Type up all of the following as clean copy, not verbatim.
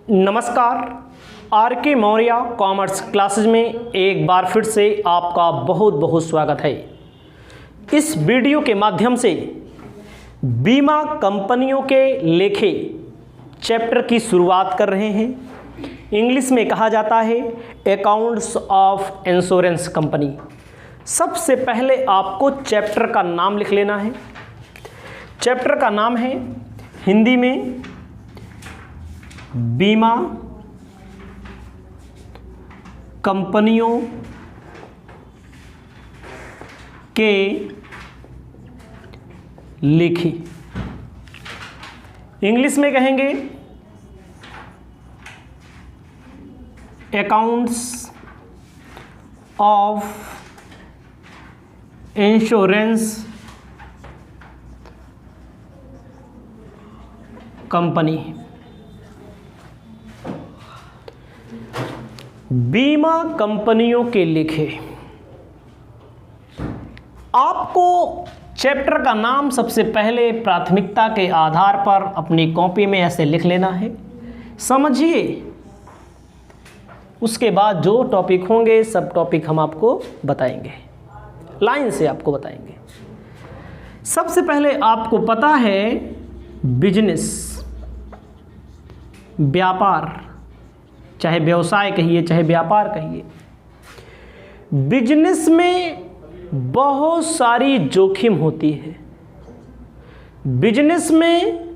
नमस्कार। आर के Maurya commerce classes में एक बार फिर से आपका बहुत बहुत स्वागत है। इस वीडियो के माध्यम से बीमा कंपनियों के लेखे चैप्टर की शुरुआत कर रहे हैं। इंग्लिश में कहा जाता है अकाउंट्स ऑफ इंश्योरेंस कंपनी। सबसे पहले आपको चैप्टर का नाम लिख लेना है। चैप्टर का नाम है हिंदी में बीमा कंपनियों के लेखे। इंग्लिश में कहेंगे अकाउंट्स ऑफ इंश्योरेंस कंपनी। बीमा कंपनियों के लेखे। आपको चैप्टर का नाम सबसे पहले प्राथमिकता के आधार पर अपनी कॉपी में ऐसे लिख लेना है, समझिए। उसके बाद जो टॉपिक होंगे सब टॉपिक हम आपको बताएंगे, लाइन से आपको बताएंगे। सबसे पहले आपको पता है बिजनेस, व्यापार, चाहे व्यवसाय कहिए चाहे व्यापार कहिए, बिजनेस में बहुत सारी जोखिम होती है। बिजनेस में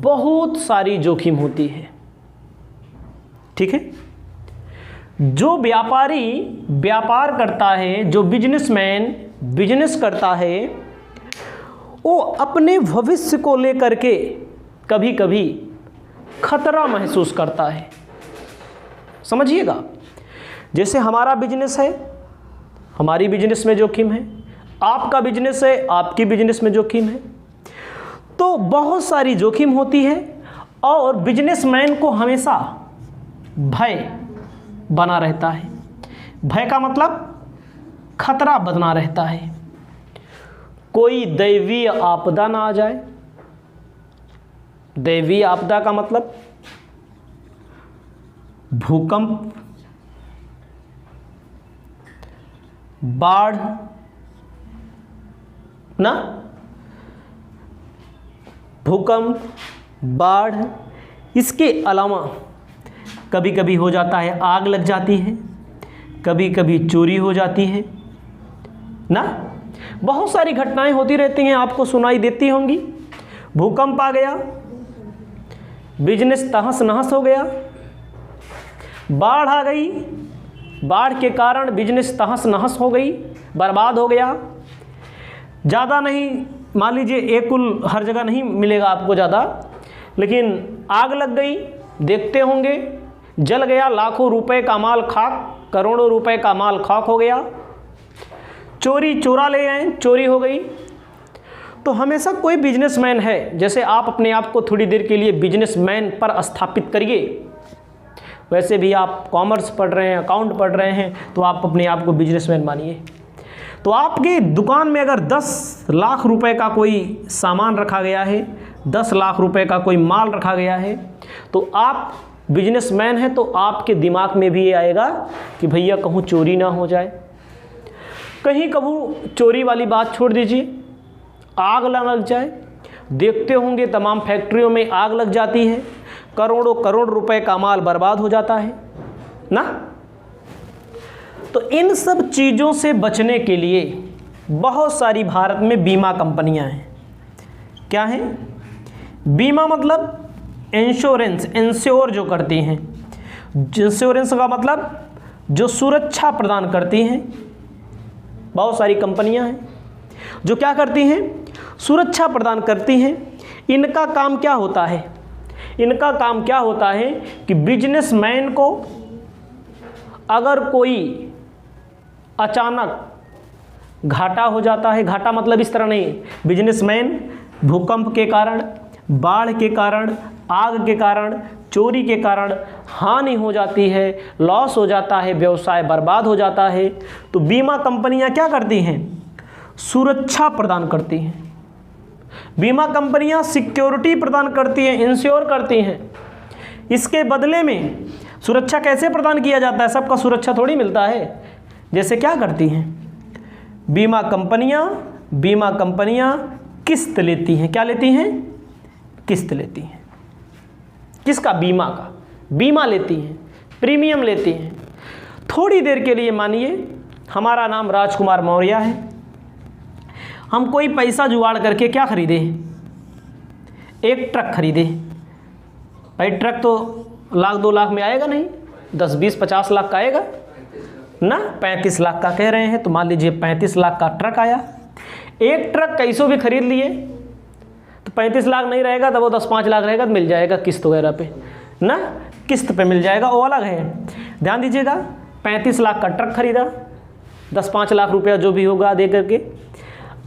बहुत सारी जोखिम होती है, ठीक है। जो व्यापारी व्यापार करता है, जो बिजनेसमैन बिजनेस करता है, वो अपने भविष्य को लेकर के कभी कभी खतरा महसूस करता है। समझिएगा, जैसे हमारा बिजनेस है, हमारी बिजनेस में जोखिम है, आपका बिजनेस है, आपकी बिजनेस में जोखिम है। तो बहुत सारी जोखिम होती है और बिजनेसमैन को हमेशा भय बना रहता है। भय का मतलब खतरा बना रहता है, कोई दैवीय आपदा ना आ जाए। दैवीय आपदा का मतलब भूकंप, बाढ़ ना, भूकंप, बाढ़। इसके अलावा कभी कभी हो जाता है आग लग जाती है, कभी कभी चोरी हो जाती है ना। बहुत सारी घटनाएं होती रहती हैं, आपको सुनाई देती होंगी। भूकंप आ गया, बिजनेस तहस नहस हो गया। बाढ़ आ गई, बाढ़ के कारण बिजनेस तहस नहस हो गई, बर्बाद हो गया। ज़्यादा नहीं, मान लीजिए एक कुल हर जगह नहीं मिलेगा आपको ज़्यादा, लेकिन आग लग गई, देखते होंगे, जल गया, लाखों रुपए का माल खाक, करोड़ों रुपए का माल खाक हो गया। चोरी चोरा ले आए, चोरी हो गई। तो हमेशा कोई बिजनेसमैन है, जैसे आप अपने आप को थोड़ी देर के लिए बिजनेसमैन पर स्थापित करिए। वैसे भी आप कॉमर्स पढ़ रहे हैं, अकाउंट पढ़ रहे हैं, तो आप अपने आप को बिजनेसमैन मानिए। तो आपकी दुकान में अगर 10 लाख रुपए का कोई सामान रखा गया है, 10 लाख रुपए का कोई माल रखा गया है, तो आप बिजनेसमैन हैं, तो आपके दिमाग में भी ये आएगा कि भैया कहूँ चोरी ना हो जाए। कहीं कहूँ चोरी वाली बात छोड़ दीजिए, आग ना लग जाए। देखते होंगे तमाम फैक्ट्रियों में आग लग जाती है, करोड़ों करोड़ रुपए का माल बर्बाद हो जाता है ना। तो इन सब चीज़ों से बचने के लिए बहुत सारी भारत में बीमा कंपनियां हैं। क्या है? बीमा मतलब इंश्योरेंस, इंश्योर जो करती हैं। इंश्योरेंस का मतलब जो सुरक्षा प्रदान करती हैं। बहुत सारी कंपनियां हैं जो क्या करती हैं, सुरक्षा प्रदान करती हैं। इनका काम क्या होता है? इनका काम क्या होता है कि बिजनेसमैन को अगर कोई अचानक घाटा हो जाता है, घाटा मतलब इस तरह नहीं, बिजनेसमैन भूकंप के कारण, बाढ़ के कारण, आग के कारण, चोरी के कारण हानि हो जाती है, लॉस हो जाता है, व्यवसाय बर्बाद हो जाता है, तो बीमा कंपनियां क्या करती हैं? सुरक्षा प्रदान करती हैं। बीमा कंपनियां सिक्योरिटी प्रदान करती हैं, इंश्योर करती हैं इसके बदले में सुरक्षा कैसे प्रदान किया जाता है? सबका सुरक्षा थोड़ी मिलता है। जैसे क्या करती हैं बीमा कंपनियां किस्त लेती हैं। क्या लेती हैं? किस्त लेती हैं। किसका? बीमा का। बीमा लेती हैं, प्रीमियम लेती हैं। थोड़ी देर के लिए मानिए हमारा नाम राजकुमार मौर्य है, हम कोई पैसा जुगाड़ करके क्या खरीदे? एक ट्रक खरीदे। भाई ट्रक तो 1-2 लाख में आएगा नहीं, 10-20-50 लाख का आएगा ना। 35 लाख का कह रहे हैं तो मान लीजिए 35 लाख का ट्रक आया। एक ट्रक कैसो भी खरीद लिए तो 35 लाख नहीं रहेगा, तब वो 10-5 लाख रहेगा तो मिल जाएगा किस्त वगैरह पे ना, किस्त पे मिल जाएगा, वो अलग है। ध्यान दीजिएगा, 35 लाख का ट्रक खरीदा, 10-5 लाख रुपया जो भी होगा दे करके।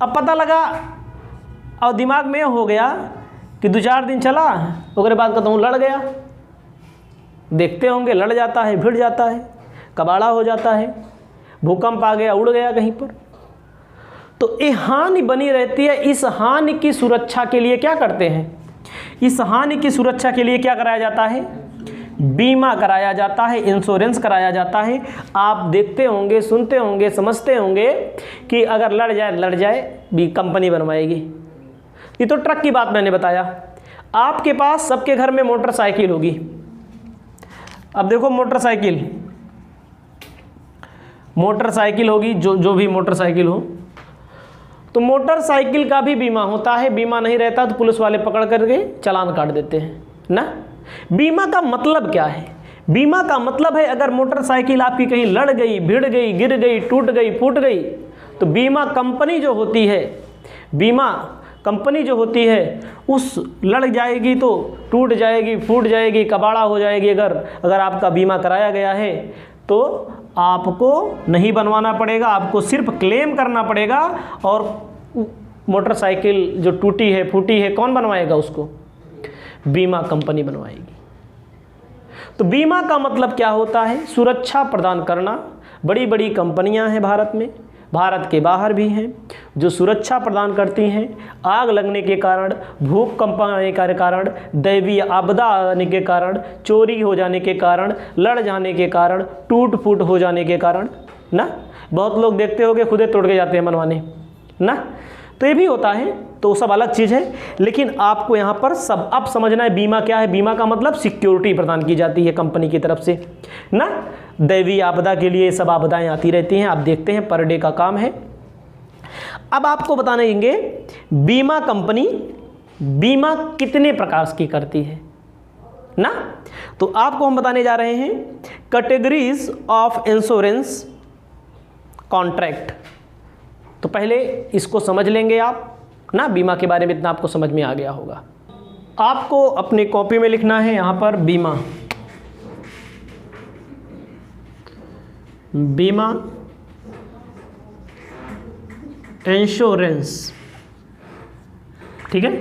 अब पता लगा और दिमाग में हो गया कि 2-4 दिन चला, उसके बाद कहता हूँ लड़ गया। देखते होंगे लड़ जाता है, भिड़ जाता है, कबाड़ा हो जाता है, भूकंप आ गया, उड़ गया कहीं पर, तो ये हानि बनी रहती है। इस हानि की सुरक्षा के लिए क्या करते हैं? इस हानि की सुरक्षा के लिए क्या कराया जाता है? बीमा कराया जाता है, इंश्योरेंस कराया जाता है। आप देखते होंगे, सुनते होंगे, समझते होंगे कि अगर लड़ जाए भी कंपनी बनवाएगी। ये तो ट्रक की बात मैंने बताया। आपके पास सबके घर में मोटरसाइकिल होगी। अब देखो मोटरसाइकिल होगी, जो भी मोटरसाइकिल हो, तो मोटरसाइकिल का भी बीमा होता है। बीमा नहीं रहता तो पुलिस वाले पकड़ करके चालान काट देते हैं ना। बीमा का मतलब क्या है? बीमा का मतलब है अगर मोटरसाइकिल आपकी कहीं लड़ गई, भिड़ गई, गिर गई, टूट गई, फूट गई, तो बीमा कंपनी जो होती है उस लड़ जाएगी तो टूट जाएगी, फूट जाएगी, कबाड़ा हो जाएगी। अगर आपका बीमा कराया गया है तो आपको नहीं बनवाना पड़ेगा, आपको सिर्फ क्लेम करना पड़ेगा। और मोटरसाइकिल जो टूटी है, फूटी है, कौन बनवाएगा उसको? बीमा कंपनी बनवाएगी। तो बीमा का मतलब क्या होता है? सुरक्षा प्रदान करना। बड़ी बड़ी कंपनियां हैं भारत में, भारत के बाहर भी हैं, जो सुरक्षा प्रदान करती हैं। आग लगने के कारण, भूकंप आने के कारण, दैवीय आपदा आने के कारण, चोरी हो जाने के कारण, लड़ जाने के कारण, टूट फूट हो जाने के कारण ना, बहुत लोग देखते होंगे खुदे तोड़ के जाते हैं बनवाने ना, तो ये भी होता है। तो सब अलग चीज़ है, लेकिन आपको यहाँ पर सब अब समझना है बीमा क्या है। बीमा का मतलब सिक्योरिटी प्रदान की जाती है कंपनी की तरफ से ना। दैवीय आपदा के लिए सब आपदाएं आती रहती हैं, आप देखते हैं, पर डे का काम है। अब आपको बताएंगे बीमा कंपनी बीमा कितने प्रकार की करती है ना। तो आपको हम बताने जा रहे हैं कैटेगरीज ऑफ इंश्योरेंस कॉन्ट्रैक्ट। तो पहले इसको समझ लेंगे आप ना, बीमा के बारे में इतना आपको समझ में आ गया होगा। आपको अपनी कॉपी में लिखना है यहाँ पर बीमा इंश्योरेंस, ठीक है,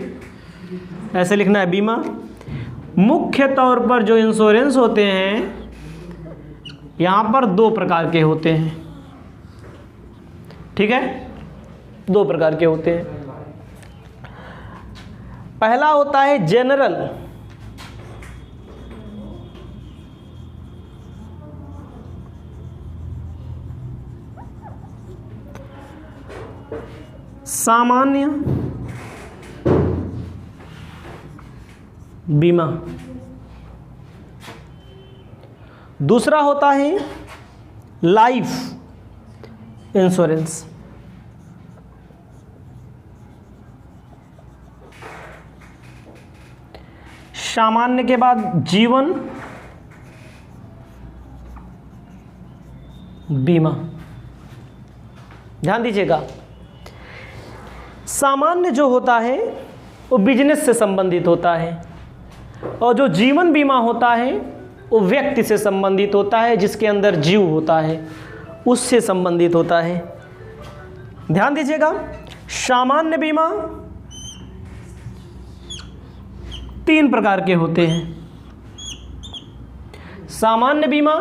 ऐसे लिखना है बीमा। मुख्य तौर पर जो इंश्योरेंस होते हैं यहाँ पर 2 प्रकार के होते हैं, ठीक है, 2 प्रकार के होते हैं। पहला होता है जनरल, सामान्य बीमा। दूसरा होता है लाइफ इंश्योरेंस। सामान्य के बाद जीवन बीमा। ध्यान दीजिएगा, सामान्य जो होता है वो बिजनेस से संबंधित होता है, और जो जीवन बीमा होता है वो व्यक्ति से संबंधित होता है, जिसके अंदर जीव होता है उससे संबंधित होता है। ध्यान दीजिएगा, सामान्य बीमा 3 प्रकार के होते हैं। सामान्य बीमा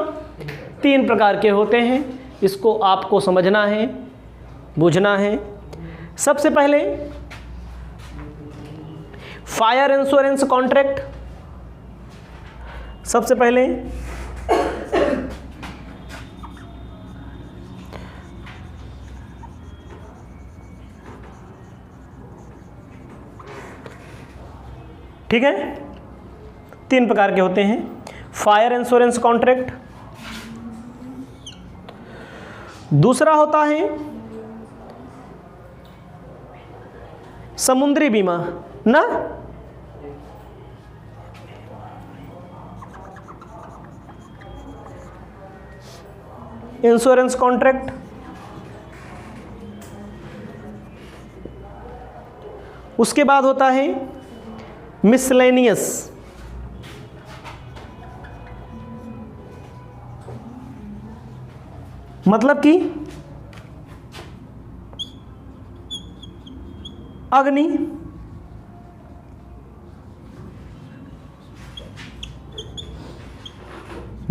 3 प्रकार के होते हैं, इसको आपको समझना है, बुझना है। सबसे पहले फायर इंश्योरेंस कॉन्ट्रैक्ट, सबसे पहले ठीक है, 3 प्रकार के होते हैं। फायर इंश्योरेंस कॉन्ट्रैक्ट, दूसरा होता है समुद्री बीमा ना, इंश्योरेंस कॉन्ट्रैक्ट, उसके बाद होता है मिसलेनियस, मतलब कि अग्नि,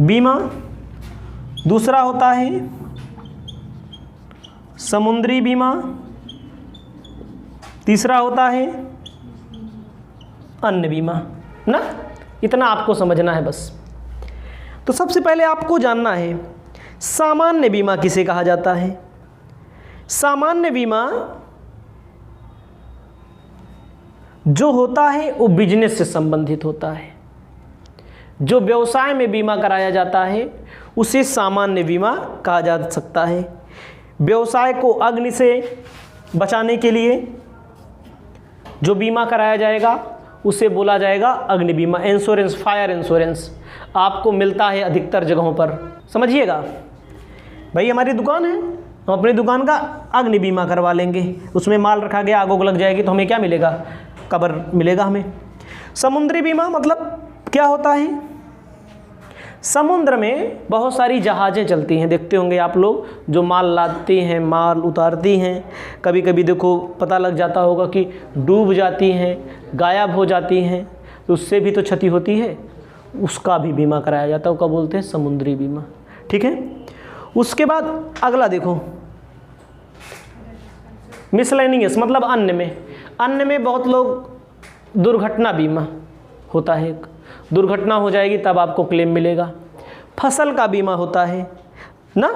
बीमा, दूसरा होता है समुद्री बीमा, तीसरा होता है अन्य बीमा ना। इतना आपको समझना है बस। तो सबसे पहले आपको जानना है सामान्य बीमा किसे कहा जाता है। सामान्य बीमा जो होता है वो बिजनेस से संबंधित होता है। जो व्यवसाय में बीमा कराया जाता है उसे सामान्य बीमा कहा जा सकता है। व्यवसाय को अग्नि से बचाने के लिए जो बीमा कराया जाएगा उसे बोला जाएगा अग्नि बीमा, इंश्योरेंस, फायर इंश्योरेंस। आपको मिलता है अधिकतर जगहों पर। समझिएगा भाई, हमारी दुकान है, हम अपनी दुकान का अग्नि बीमा करवा लेंगे, उसमें माल रखा गया, आग लग जाएगी तो हमें क्या मिलेगा, कवर मिलेगा हमें। समुद्री बीमा मतलब क्या होता है, समुद्र में बहुत सारी जहाज़ें चलती हैं, देखते होंगे आप लोग, जो माल लाती हैं, माल उतारती हैं। कभी कभी देखो पता लग जाता होगा कि डूब जाती हैं, गायब हो जाती हैं, तो उससे भी तो क्षति होती है, उसका भी बीमा कराया जाता है, उसका बोलते हैं समुद्री बीमा। ठीक है, उसके बाद अगला देखो मिसलेनियस, मतलब अन्य में बहुत लोग दुर्घटना बीमा होता है, एक दुर्घटना हो जाएगी तब आपको क्लेम मिलेगा। फसल का बीमा होता है ना,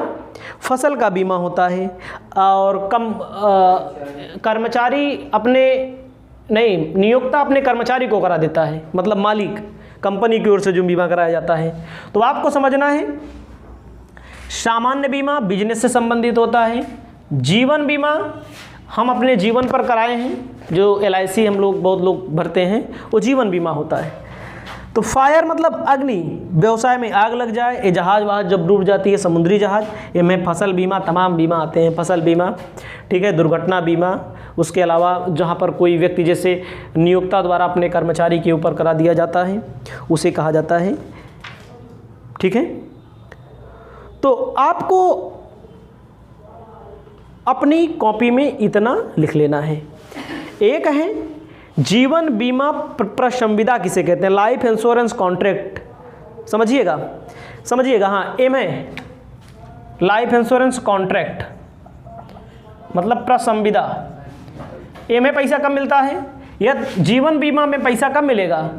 फसल का बीमा होता है। और कर्मचारी अपने नहीं, नियोक्ता अपने कर्मचारी को करा देता है, मतलब मालिक, कंपनी की ओर से जो बीमा कराया जाता है। तो आपको समझना है सामान्य बीमा बिजनेस से संबंधित होता है। जीवन बीमा हम अपने जीवन पर कराए हैं, जो LIC हम लोग बहुत लोग भरते हैं, वो जीवन बीमा होता है। तो फायर मतलब अग्नि, व्यवसाय में आग लग जाए, ये जहाज वहाज जब डूब जाती है, समुद्री जहाज, ये में फसल बीमा, तमाम बीमा आते हैं, फसल बीमा, ठीक है, दुर्घटना बीमा। उसके अलावा जहाँ पर कोई व्यक्ति जैसे नियोक्ता द्वारा अपने कर्मचारी के ऊपर करा दिया जाता है उसे कहा जाता है। ठीक है, तो आपको अपनी कॉपी में इतना लिख लेना है। एक है जीवन बीमा प्रसंविदा किसे कहते हैं, लाइफ इंश्योरेंस कॉन्ट्रैक्ट, समझिएगा हाँ, एम है लाइफ इंश्योरेंस कॉन्ट्रैक्ट मतलब प्रसंविदा। एम है पैसा कब मिलता है, या जीवन बीमा में पैसा कब मिलेगा,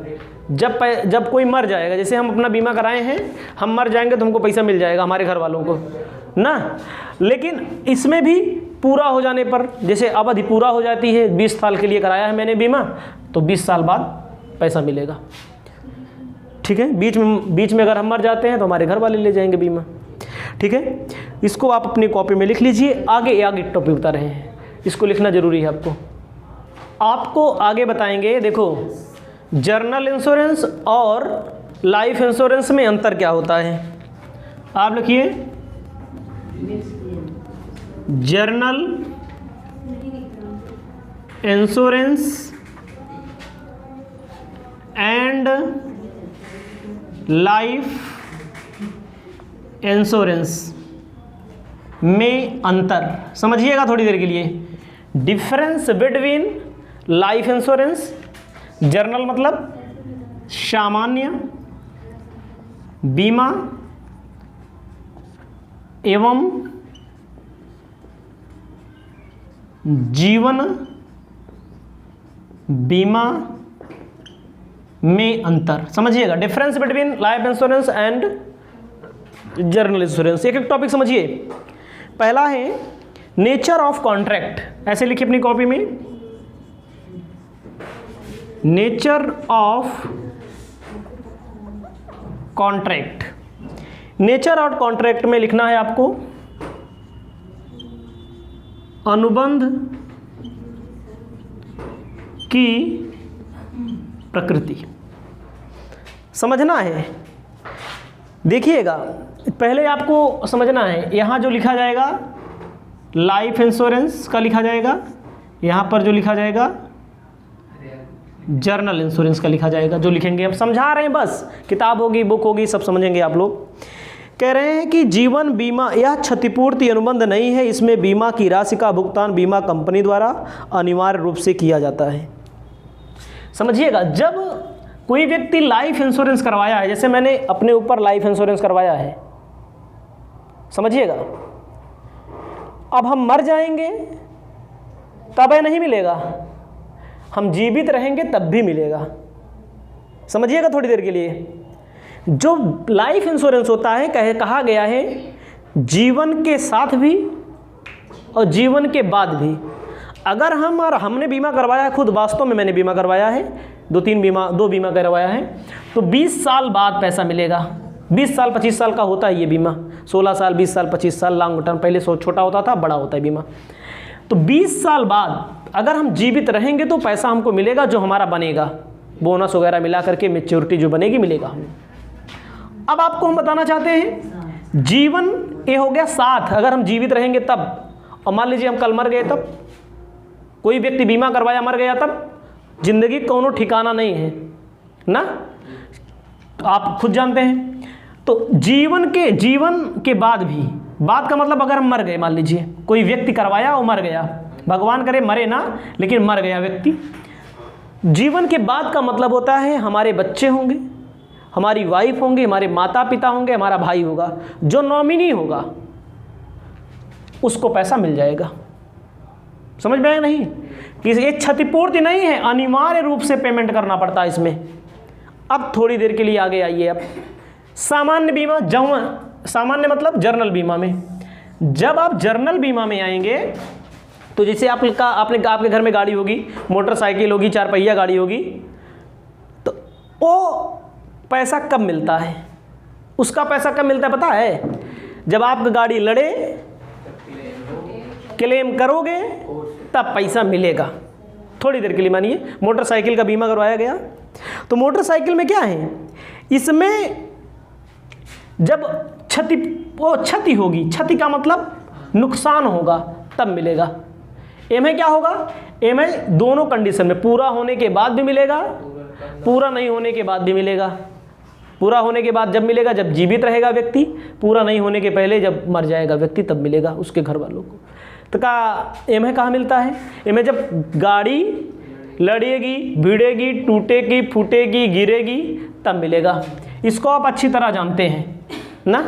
जब कोई मर जाएगा। जैसे हम अपना बीमा कराए हैं, हम मर जाएंगे तो हमको पैसा मिल जाएगा, हमारे घर वालों को ना। लेकिन इसमें भी पूरा हो जाने पर, जैसे अवधि पूरा हो जाती है, 20 साल के लिए कराया है मैंने बीमा, तो 20 साल बाद पैसा मिलेगा। ठीक है, बीच में अगर हम मर जाते हैं तो हमारे घर वाले ले जाएंगे बीमा। ठीक है, इसको आप अपनी कॉपी में लिख लीजिए। आगे टॉपिक बता रहे हैं, इसको लिखना जरूरी है आपको आगे बताएंगे। देखो, जर्नल इंश्योरेंस और लाइफ इंश्योरेंस में अंतर क्या होता है, आप लिखिए। Journal insurance and life insurance में अंतर समझिएगा थोड़ी देर के लिए। Difference between life insurance, journal मतलब सामान्य बीमा एवं जीवन बीमा में अंतर, समझिएगा difference between life insurance and general insurance. एक एक टॉपिक समझिए। पहला है नेचर ऑफ कॉन्ट्रैक्ट, ऐसे लिखिए अपनी कॉपी में, nature of contract. Nature of contract में लिखना है आपको अनुबंध की प्रकृति, समझना है। देखिएगा पहले आपको समझना है, यहाँ जो लिखा जाएगा लाइफ इंश्योरेंस का लिखा जाएगा, यहाँ पर जो लिखा जाएगा जर्नल इंश्योरेंस का लिखा जाएगा। जो लिखेंगे अब समझा रहे हैं, बस किताब होगी, बुक होगी, सब समझेंगे आप लोग। कह रहे हैं कि जीवन बीमा यह क्षतिपूर्ति अनुबंध नहीं है, इसमें बीमा की राशि का भुगतान बीमा कंपनी द्वारा अनिवार्य रूप से किया जाता है। समझिएगा, जब कोई व्यक्ति लाइफ इंश्योरेंस करवाया है, जैसे मैंने अपने ऊपर लाइफ इंश्योरेंस करवाया है, समझिएगा, अब हम मर जाएंगे तब नहीं मिलेगा, हम जीवित रहेंगे तब भी मिलेगा। समझिएगा थोड़ी देर के लिए, जो लाइफ इंश्योरेंस होता है कहा गया है जीवन के साथ भी और जीवन के बाद भी। अगर हमने बीमा करवाया है, खुद वास्तव में मैंने बीमा करवाया है, दो बीमा करवाया है, तो 20 साल बाद पैसा मिलेगा। 20 साल 25 साल का होता है ये बीमा, 16 साल 20 साल 25 साल लॉन्ग टर्म, पहले छोटा होता था, बड़ा होता है बीमा। तो 20 साल बाद अगर हम जीवित रहेंगे तो पैसा हमको मिलेगा, जो हमारा बनेगा, बोनस वगैरह मिला करके मैच्योरिटी जो बनेगी मिलेगा हमें। अब आपको हम बताना चाहते हैं, जीवन ये हो गया साथ, अगर हम जीवित रहेंगे तब, और मान लीजिए हम कल मर गए तब, कोई व्यक्ति बीमा करवाया मर गया तब, जिंदगी कोनो ठिकाना नहीं है ना, तो आप खुद जानते हैं। तो जीवन के बाद भी, बाद का मतलब अगर हम मर गए, मान लीजिए कोई व्यक्ति करवाया और मर गया, भगवान करे मरे ना, लेकिन मर गया व्यक्ति, जीवन के बाद का मतलब होता है हमारे बच्चे होंगे, हमारी वाइफ होंगी, हमारे माता पिता होंगे, हमारा भाई होगा, जो नॉमिनी होगा उसको पैसा मिल जाएगा। समझ में आया नहीं? कि ये क्षतिपूर्ति नहीं है, अनिवार्य रूप से पेमेंट करना पड़ता है इसमें। अब थोड़ी देर के लिए आगे आइए। अब सामान्य बीमा, सामान्य मतलब जर्नल बीमा में, जब आप जर्नल बीमा में आएंगे तो जैसे आपके घर में गाड़ी होगी, मोटरसाइकिल होगी, 4 पहिया गाड़ी होगी, तो वो पैसा कब मिलता है? उसका पैसा कब मिलता है पता है? जब आप गाड़ी लड़े, क्लेम करोगे तब पैसा मिलेगा। थोड़ी देर के लिए मानिए, मोटरसाइकिल का बीमा करवाया गया, तो मोटरसाइकिल में क्या है, इसमें जब क्षति होगी, क्षति का मतलब नुकसान होगा, तब मिलेगा। एमआई क्या होगा? एमआई दोनों कंडीशन में, पूरा होने के बाद भी मिलेगा, पूरा नहीं होने के बाद भी मिलेगा। पूरा होने के बाद जब मिलेगा, जब जीवित रहेगा व्यक्ति, पूरा नहीं होने के पहले जब मर जाएगा व्यक्ति तब मिलेगा उसके घर वालों को। तो एमआई कहाँ मिलता है? एमआई जब गाड़ी लड़ेगी, भिड़ेगी, टूटेगी, फूटेगी, गिरेगी, तब मिलेगा। इसको आप अच्छी तरह जानते हैं ना।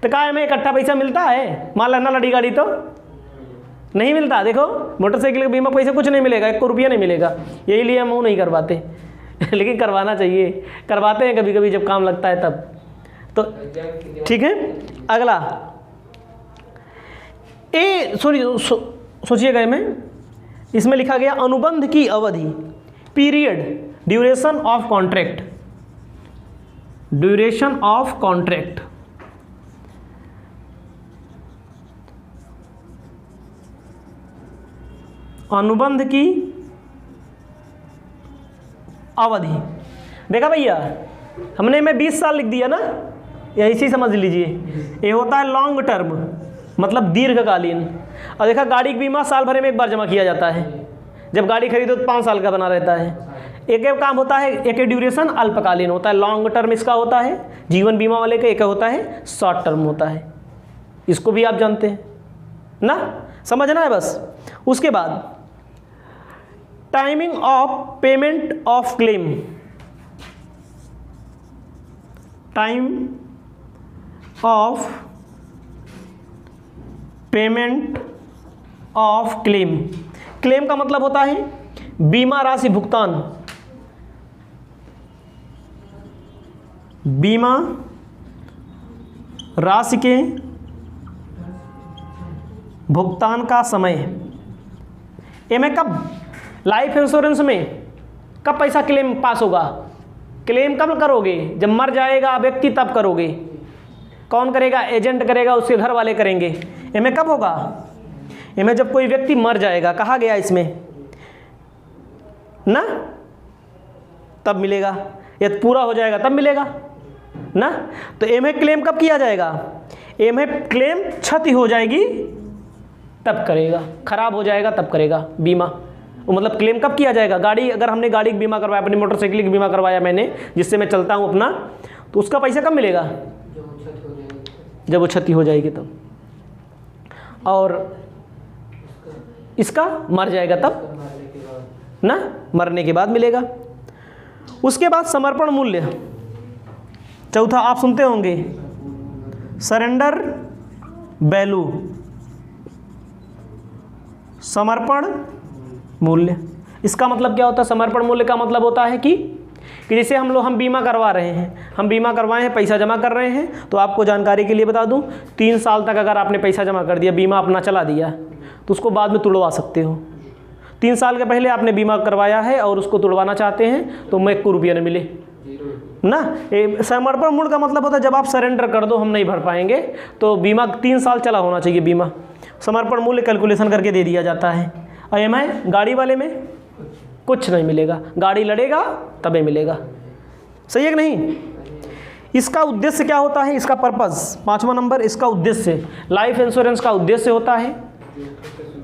तो एमआई इकट्ठा पैसा मिलता है? मान लो ना लड़ी गाड़ी तो नहीं मिलता। देखो मोटरसाइकिल का बीमा पैसे कुछ नहीं मिलेगा, 1 रुपया नहीं मिलेगा, यही लिए हम वो नहीं करवाते लेकिन करवाना चाहिए, करवाते हैं कभी कभी जब काम लगता है तब। तो ठीक है, अगला सोचिएगा में, इसमें लिखा गया अनुबंध की अवधि, period, duration of contract, duration of contract. अनुबंध की अवधि, देखा भैया हमने में 20 साल लिख दिया ना, यही से समझ लीजिए। ये होता है लॉन्ग टर्म, मतलब दीर्घकालीन। और देखा गाड़ी का बीमा साल भर में एक बार जमा किया जाता है, जब गाड़ी खरीदो तो 5 साल का बना रहता है। एक काम होता है, एक ड्यूरेशन अल्पकालीन होता है, लॉन्ग टर्म इसका होता है जीवन बीमा वाले का, एक होता है शॉर्ट टर्म होता है। इसको भी आप जानते हैं ना, समझना है बस। उसके बाद timing of payment of claim, time of payment of claim. Claim का मतलब होता है बीमा राशि भुगतान, बीमा राशि के भुगतान का समय। ये में कब, लाइफ इंश्योरेंस में कब पैसा क्लेम पास होगा? क्लेम कब करोगे? जब मर जाएगा व्यक्ति तब करोगे। कौन करेगा? एजेंट करेगा, उसके घर वाले करेंगे। ये में कब होगा? ये में जब कोई व्यक्ति मर जाएगा। कहा गया इसमें ना, तब मिलेगा। ये पूरा हो जाएगा तब मिलेगा ना। तो ए में क्लेम कब किया जाएगा? ए में क्लेम क्षति हो जाएगी तब करेगा, खराब हो जाएगा तब करेगा बीमा। मतलब क्लेम कब किया जाएगा? गाड़ी, अगर हमने गाड़ी का बीमा करवाया, अपनी मोटरसाइकिल का बीमा करवाया मैंने, जिससे मैं चलता हूँ अपना, तो उसका पैसा कब मिलेगा? जब वो क्षति हो जाएगी तब। और इसका मर जाएगा तब ना, मरने के बाद मिलेगा। उसके बाद समर्पण मूल्य, चौथा आप सुनते होंगे, सरेंडर वैल्यू, समर्पण मूल्य। इसका मतलब क्या होता है? समर्पण मूल्य का मतलब होता है कि जैसे हम बीमा करवा रहे हैं, हम बीमा करवाए हैं, पैसा जमा कर रहे हैं, तो आपको जानकारी के लिए बता दूं, 3 साल तक अगर आपने पैसा जमा कर दिया, बीमा अपना चला दिया, तो उसको बाद में तुड़वा सकते हो। 3 साल के पहले आपने बीमा करवाया है और उसको तुड़वाना चाहते हैं तो 1 रुपया न मिले ना। समर्पण मूल्य का मतलब होता है जब आप सरेंडर कर दो, हम नहीं भर पाएंगे, तो बीमा 3 साल चला होना चाहिए बीमा। समर्पण मूल्य कैलकुलेशन करके दे दिया जाता है। और EMI गाड़ी वाले में कुछ नहीं मिलेगा, गाड़ी लड़ेगा तभी मिलेगा। सही है कि नहीं? इसका उद्देश्य क्या होता है? इसका पर्पस, 5वां नंबर, इसका उद्देश्य, लाइफ इंश्योरेंस का उद्देश्य होता है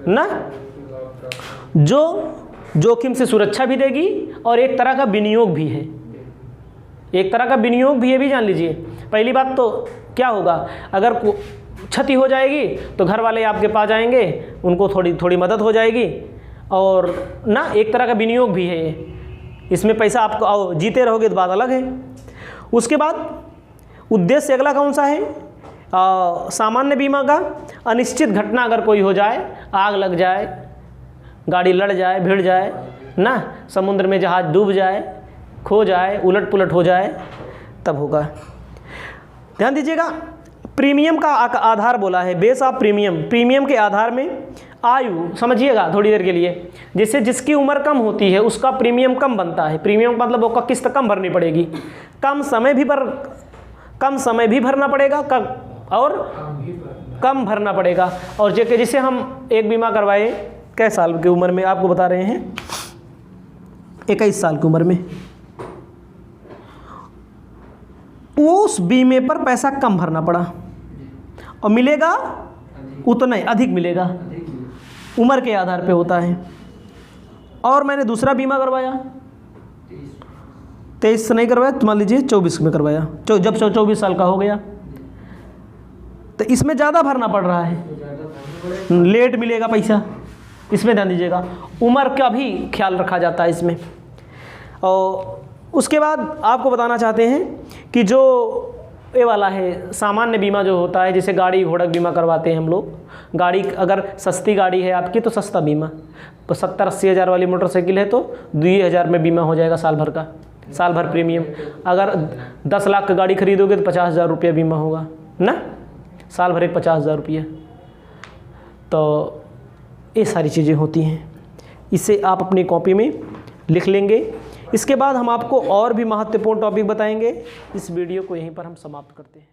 ना, जो जोखिम से सुरक्षा भी देगी और एक तरह का विनियोग भी है। एक तरह का विनियोग भी है, भी जान लीजिए। पहली बात तो क्या होगा, अगर क्षति हो जाएगी तो घर वाले आपके पास आएंगे, उनको थोड़ी मदद हो जाएगी, और ना एक तरह का विनियोग भी है ये। इसमें पैसा आपको आओ जीते रहोगे तो बात अलग है। उसके बाद उद्देश्य अगला कौन सा है? सामान्य बीमा का, अनिश्चित घटना अगर कोई हो जाए, आग लग जाए, गाड़ी लड़ जाए, भिड़ जाए ना, समुद्र में जहाज डूब जाए, खो जाए, उलट पुलट हो जाए, तब होगा। ध्यान दीजिएगा, प्रीमियम का आधार बोला है, बेस ऑफ प्रीमियम। प्रीमियम के आधार में आयु, समझिएगा थोड़ी देर के लिए, जिससे जिसकी उम्र कम होती है उसका प्रीमियम कम बनता है। प्रीमियम मतलब वो किस्त कम भरनी पड़ेगी, कम समय भी भरना पड़ेगा, और कम भरना पड़ेगा। और जिसे हम एक बीमा करवाए कै साल की उम्र में, आपको बता रहे हैं 21 साल की उम्र में, उस बीमे पर पैसा कम भरना पड़ा और मिलेगा उतना ही, अधिक मिलेगा, उम्र के आधार पे होता है। और मैंने दूसरा बीमा करवाया 23 से नहीं करवाया, तो मान लीजिए 24 में करवाया, जब 24 साल का हो गया, तो इसमें ज़्यादा भरना पड़ रहा है, लेट मिलेगा पैसा। इसमें ध्यान दीजिएगा, उम्र का भी ख्याल रखा जाता है इसमें। और उसके बाद आपको बताना चाहते हैं कि जो ये वाला है सामान्य बीमा जो होता है, जैसे गाड़ी घोड़ा बीमा करवाते हैं हम लोग। गाड़ी अगर सस्ती गाड़ी है आपकी तो सस्ता बीमा, तो 70-80 हज़ार वाली मोटरसाइकिल है तो 2,000 में बीमा हो जाएगा साल भर का, साल भर प्रीमियम। अगर 10 लाख का गाड़ी खरीदोगे तो 50,000 रुपया बीमा होगा ना, साल भर एक 50,000 रुपया। तो ये सारी चीज़ें होती हैं, इसे आप अपनी कॉपी में लिख लेंगे। इसके बाद हम आपको और भी महत्वपूर्ण टॉपिक बताएंगे। इस वीडियो को यहीं पर हम समाप्त करते हैं।